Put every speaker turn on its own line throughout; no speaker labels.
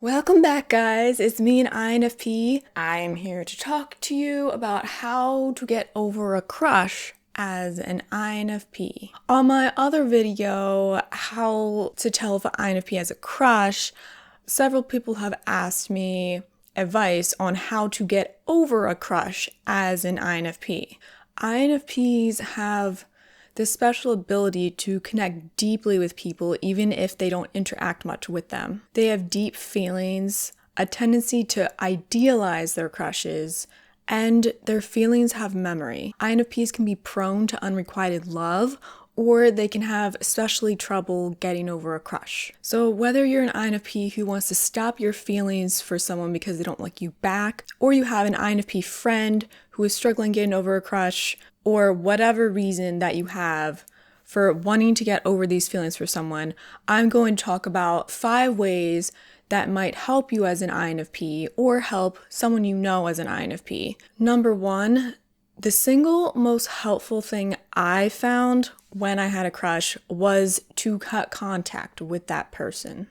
Welcome back, guys. It's me, an INFP. I'm here to talk to you about how to get over a crush as an INFP. On my other video, how to tell if an INFP has a crush, several people have asked me advice on how to get over a crush as an INFP. INFPs have this special ability to connect deeply with people even if they don't interact much with them. They have deep feelings, a tendency to idealize their crushes, and their feelings have memory. INFPs can be prone to unrequited love, or they can have especially trouble getting over a crush. So whether you're an INFP who wants to stop your feelings for someone because they don't like you back, or you have an INFP friend who is struggling getting over a crush, or whatever reason that you have for wanting to get over these feelings for someone, I'm going to talk about 5 ways that might help you as an INFP or help someone you know as an INFP. Number 1, the single most helpful thing I found when I had a crush was to cut contact with that person.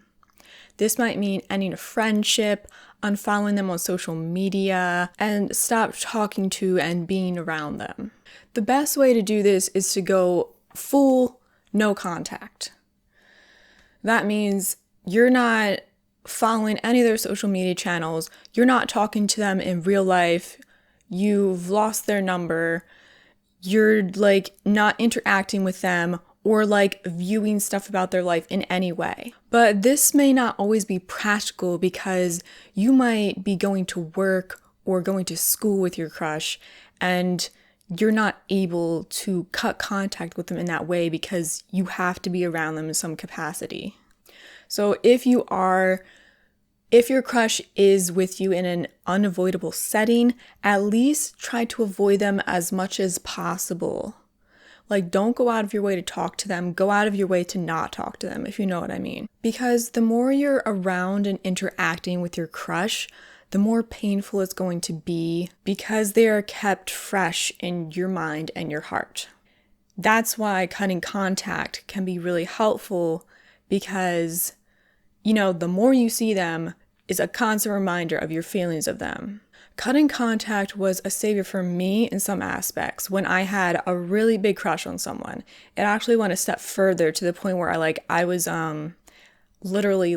This might mean ending a friendship, unfollowing them on social media, and stop talking to and being around them. The best way to do this is to go full no contact. That means you're not following any of their social media channels, you're not talking to them in real life, you've lost their number, you're not interacting with them or viewing stuff about their life in any way. But this may not always be practical because you might be going to work or going to school with your crush and you're not able to cut contact with them in that way because you have to be around them in some capacity. So if your crush is with you in an unavoidable setting, at least try to avoid them as much as possible. Don't go out of your way to talk to them. Go out of your way to not talk to them, if you know what I mean. Because the more you're around and interacting with your crush, the more painful it's going to be because they are kept fresh in your mind and your heart. That's why cutting contact can be really helpful because, the more you see them is a constant reminder of your feelings of them. Cutting contact was a savior for me in some aspects. When I had a really big crush on someone, it actually went a step further to the point where I was literally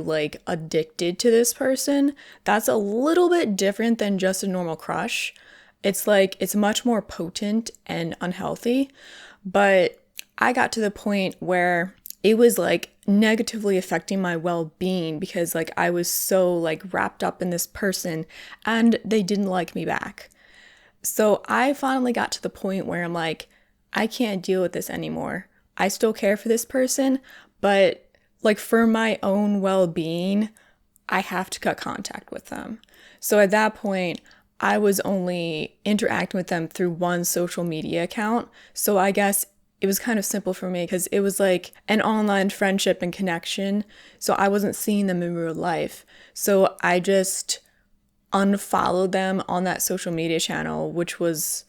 addicted to this person. That's a little bit different than just a normal crush. It's much more potent and unhealthy, but I got to the point where it was negatively affecting my well-being because I was so wrapped up in this person and they didn't like me back. So I finally got to the point where I'm I can't deal with this anymore. I still care for this person, but for my own well-being, I have to cut contact with them. So at that point, I was only interacting with them through one social media account. So I guess it was kind of simple for me because it was an online friendship and connection. So I wasn't seeing them in real life. So I just unfollowed them on that social media channel, which was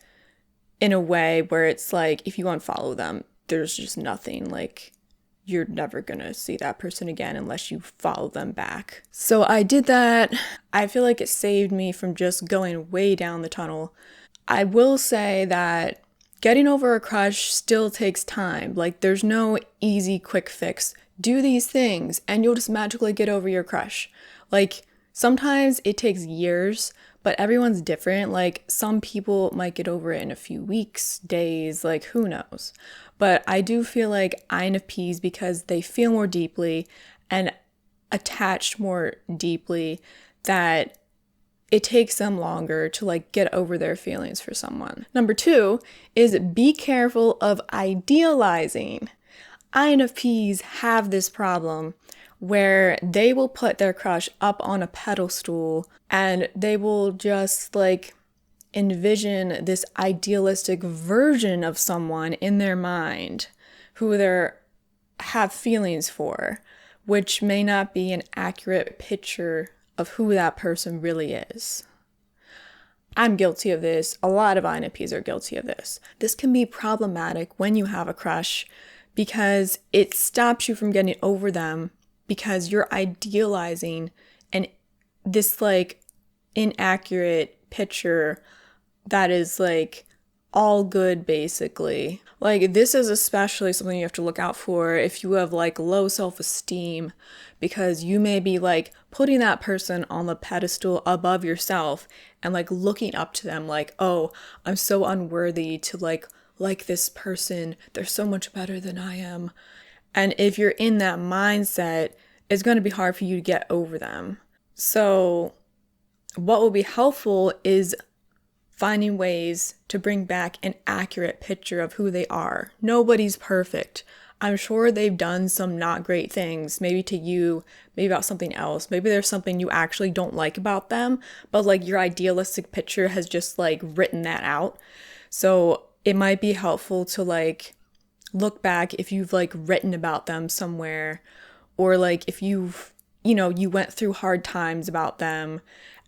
in a way where it's if you unfollow them, there's just nothing. You're never gonna see that person again unless you follow them back. So I did that. I feel it saved me from just going way down the tunnel. I will say that getting over a crush still takes time. There's no easy quick fix. Do these things and you'll just magically get over your crush. Sometimes it takes years, but everyone's different. Some people might get over it in a few weeks, days, who knows. But I do feel INFPs, because they feel more deeply and attached more deeply, that it takes them longer to get over their feelings for someone. Number 2 is be careful of idealizing. INFPs have this problem where they will put their crush up on a pedestal and they will just envision this idealistic version of someone in their mind who they have feelings for, which may not be an accurate picture of who that person really is. I'm guilty of this. A lot of INFPs are guilty of this. This can be problematic when you have a crush because it stops you from getting over them because you're idealizing an this like inaccurate picture that is like all good basically. Like this is especially something you have to look out for if you have like low self-esteem, because you may be like putting that person on the pedestal above yourself and like looking up to them like, oh, I'm so unworthy to like this person. They're so much better than I am. And if you're in that mindset, it's going to be hard for you to get over them. So what will be helpful is finding ways to bring back an accurate picture of who they are. Nobody's perfect. I'm sure they've done some not great things, maybe to you, maybe about something else. Maybe there's something you actually don't like about them, but like your idealistic picture has just like written that out. So it might be helpful to like look back if you've like written about them somewhere, or like if you've, you went through hard times about them,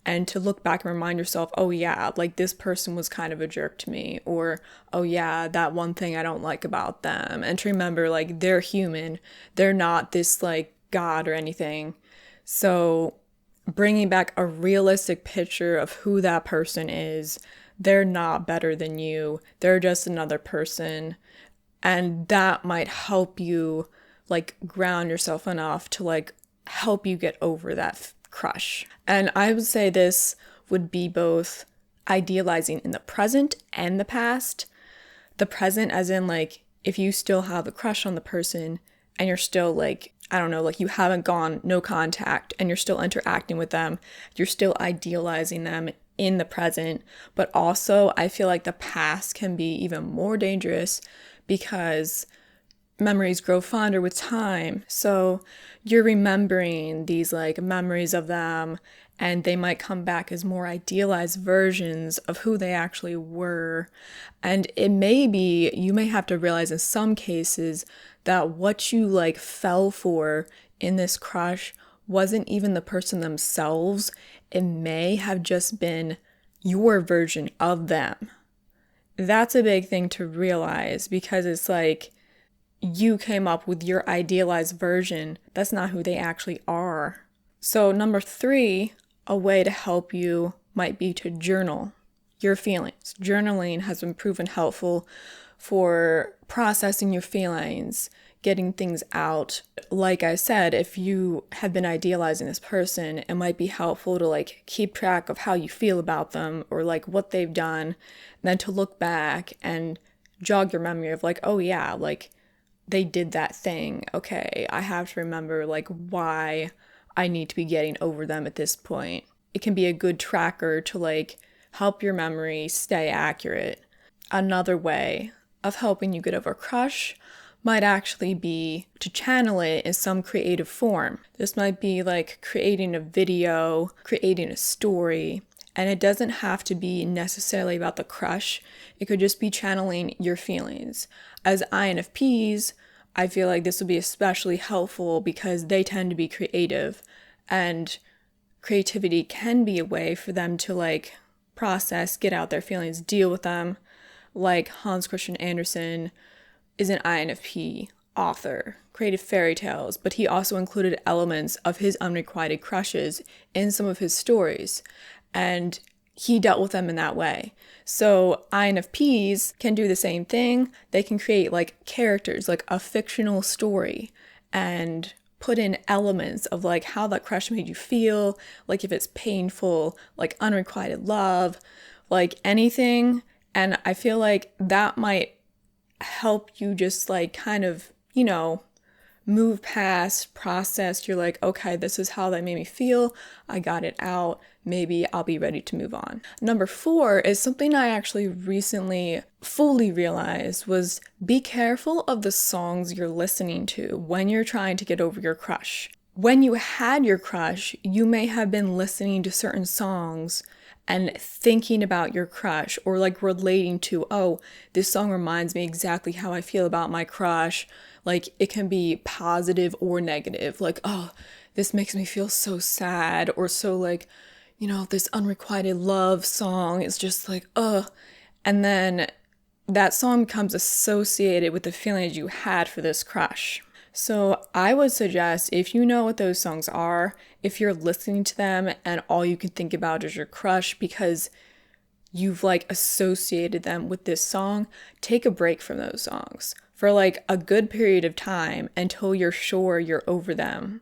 and to look back and remind yourself, oh yeah, like this person was kind of a jerk to me, or oh yeah, that one thing I don't like about them. And to remember like they're human, they're not this like God or anything. So bringing back a realistic picture of who that person is, they're not better than you, they're just another person. And that might help you like ground yourself enough to like help you get over that crush. And I would say this would be both idealizing in the present and the past. The present as in like if you still have a crush on the person and you're still like, I don't know, like you haven't gone no contact and you're still interacting with them, you're still idealizing them in the present. But also I feel like the past can be even more dangerous because memories grow fonder with time. So you're remembering these like memories of them, and they might come back as more idealized versions of who they actually were. And it may be, you may have to realize in some cases that what you like fell for in this crush wasn't even the person themselves. It may have just been your version of them. That's a big thing to realize, because it's like you came up with your idealized version. That's not who they actually are. So number 3, a way to help you might be to journal your feelings. Journaling has been proven helpful for processing your feelings, getting things out. Like I said, if you have been idealizing this person, it might be helpful to like keep track of how you feel about them or like what they've done, and then to look back and jog your memory of like, oh yeah, like they did that thing. Okay, I have to remember like why I need to be getting over them at this point. It can be a good tracker to like help your memory stay accurate. Another way of helping you get over a crush might actually be to channel it in some creative form. This might be like creating a video, creating a story, and it doesn't have to be necessarily about the crush. It could just be channeling your feelings. As INFPs, I feel like this would be especially helpful because they tend to be creative, and creativity can be a way for them to like process, get out their feelings, deal with them. Like Hans Christian Andersen is an INFP author, created fairy tales, but he also included elements of his unrequited crushes in some of his stories, and he dealt with them in that way. So INFPs can do the same thing. They can create like characters, like a fictional story, and put in elements of like how that crush made you feel, like if it's painful, like unrequited love, like anything. And I feel like that might help you just like kind of, move past, process. You're like, okay, this is how that made me feel. I got it out. Maybe I'll be ready to move on. Number 4 is something I actually recently fully realized was be careful of the songs you're listening to when you're trying to get over your crush. When you had your crush, you may have been listening to certain songs and thinking about your crush, or like relating to, oh, this song reminds me exactly how I feel about my crush. Like it can be positive or negative. Like, oh, this makes me feel so sad, or so like, this unrequited love song is just like, ugh. And then that song becomes associated with the feelings you had for this crush. So I would suggest, if you know what those songs are, if you're listening to them and all you can think about is your crush because you've like associated them with this song, take a break from those songs for like a good period of time until you're sure you're over them.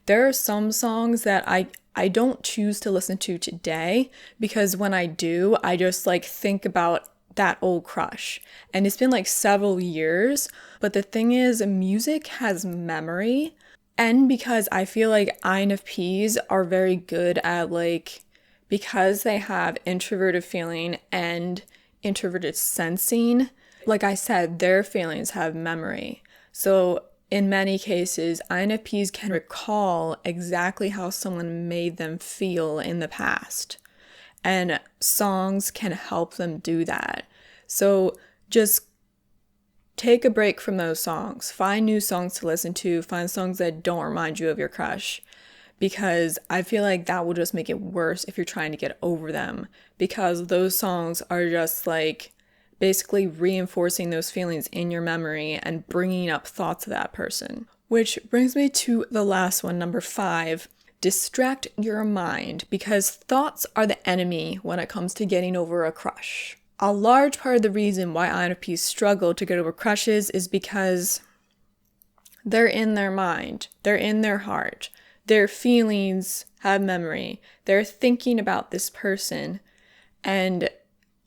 There are some songs that I don't choose to listen to today because when I do, I just like think about that old crush. And it's been like several years, but the thing is, music has memory. And because I feel like INFPs are very good at like, because they have introverted feeling and introverted sensing, like I said, their feelings have memory. So in many cases, INFPs can recall exactly how someone made them feel in the past. And songs can help them do that. So just take a break from those songs. Find new songs to listen to. Find songs that don't remind you of your crush. Because I feel like that will just make it worse if you're trying to get over them. Because those songs are just like basically reinforcing those feelings in your memory and bringing up thoughts of that person. Which brings me to the last one, number 5. Distract your mind, because thoughts are the enemy when it comes to getting over a crush. A large part of the reason why INFPs struggle to get over crushes is because they're in their mind, they're in their heart, their feelings have memory, they're thinking about this person, and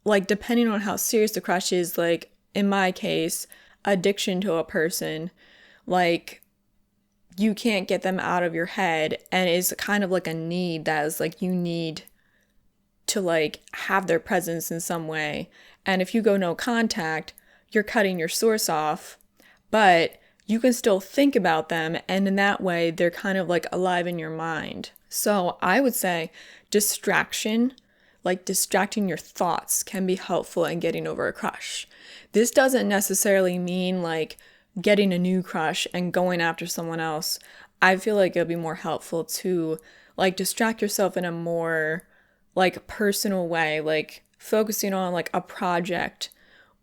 like depending on how serious the crush is, like in my case, addiction to a person, like you can't get them out of your head, and it's kind of like a need that is like you need to like have their presence in some way. And if you go no contact, you're cutting your source off, but you can still think about them, and in that way they're kind of like alive in your mind. So I would say distraction, like distracting your thoughts, can be helpful in getting over a crush. This doesn't necessarily mean like getting a new crush and going after someone else. I feel like it'll be more helpful to like distract yourself in a more like personal way, like focusing on like a project,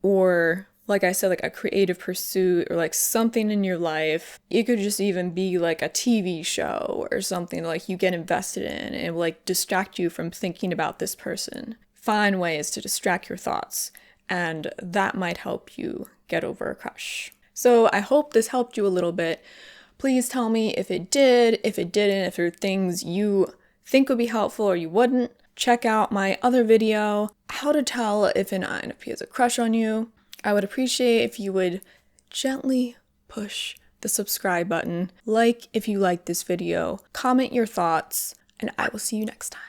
or like I said, like a creative pursuit, or like something in your life. It could just even be like a TV show or something like you get invested in, and it will like distract you from thinking about this person. Find ways to distract your thoughts, and that might help you get over a crush. So I hope this helped you a little bit. Please tell me if it did, if it didn't, if there are things you think would be helpful or you wouldn't. Check out my other video, how to tell if an INFP has a crush on you. I would appreciate if you would gently push the subscribe button, like if you like this video, comment your thoughts, and I will see you next time.